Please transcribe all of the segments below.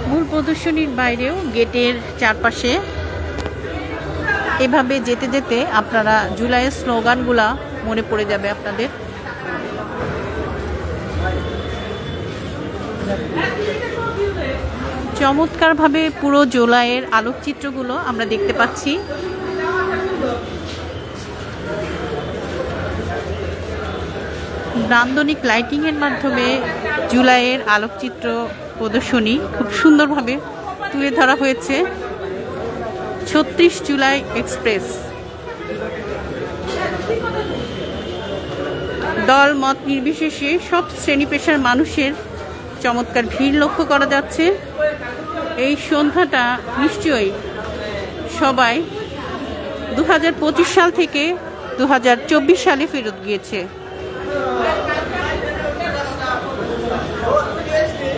মূল প্রদর্শনীর বাইরেও গেটের চারপাশে এভাবে যেতে যেতে আপনারা জুলাইয়ের স্লোগানগুলা মনে পড়ে যাবে আপনাদের। চমৎকারভাবে পুরো জুলাইয়ের আলোকচিত্রগুলো আমরা দেখতে পাচ্ছি। নান্দনিক লাইটিংয়ের মাধ্যমে জুলাইয়ের আলোকচিত্র প্রদর্শনী খুব সুন্দরভাবে তুলে ধরা হয়েছে। ৩৬ জুলাই এক্সপ্রেস দল মত নির্বিশেষে সব শ্রেণী পেশার মানুষের চমৎকার ভিড় লক্ষ্য করা যাচ্ছে। এই সন্ধ্যাটা নিশ্চয়ই সবাই ২০২৫ সাল থেকে ২০২৪ সালে ফেরত গিয়েছে।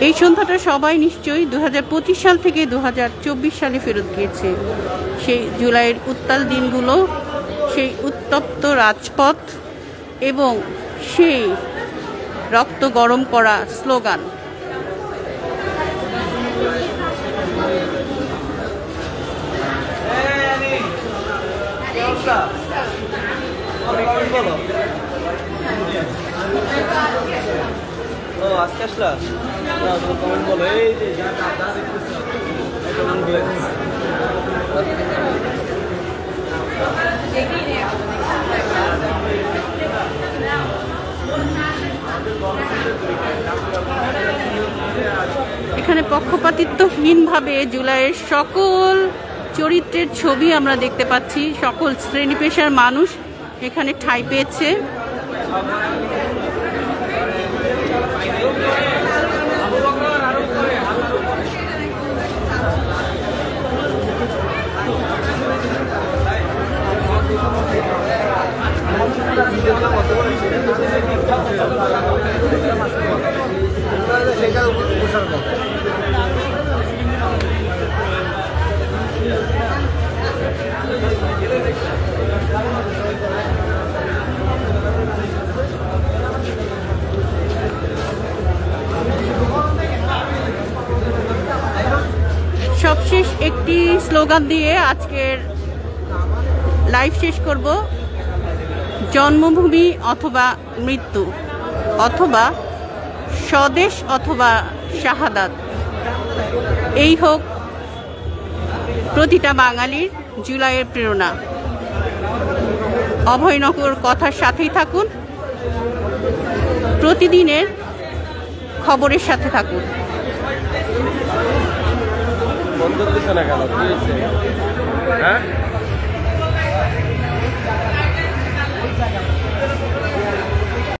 এই সন্ধ্যাটা সবাই নিশ্চয়ই ২০২৫ সাল থেকে ২০২৪ সালে ফেরত গিয়েছে। সেই জুলাইয়ের উত্তাল দিনগুলো, সেই উত্তপ্ত রাজপথ এবং সেই রক্ত গরম করা স্লোগান। আজকে আসলা কমেন্ট বলো। এই যে এখানে পক্ষপাতিত্বহীনভাবে জুলাইয়ের সকল চরিত্রের ছবি আমরা দেখতে পাচ্ছি। সকল শ্রেণী পেশার মানুষ এখানে ঠাঁই পেয়েছে। সবশেষ একটি স্লোগান দিয়ে আজকের লাইভ শেষ করব। জন্মভূমি অথবা মৃত্যু, অথবা স্বদেশ অথবা শাহাদাত, এই হোক প্রতিটা বাঙালির জুলাইয়ের প্রেরণা। অভয়নগর কথার সাথেই থাকুন, প্রতিদিনের খবরের সাথে থাকুন। বন্ধ দিচ্ছে না কেন? কি হয়েছে? হ্যাঁ।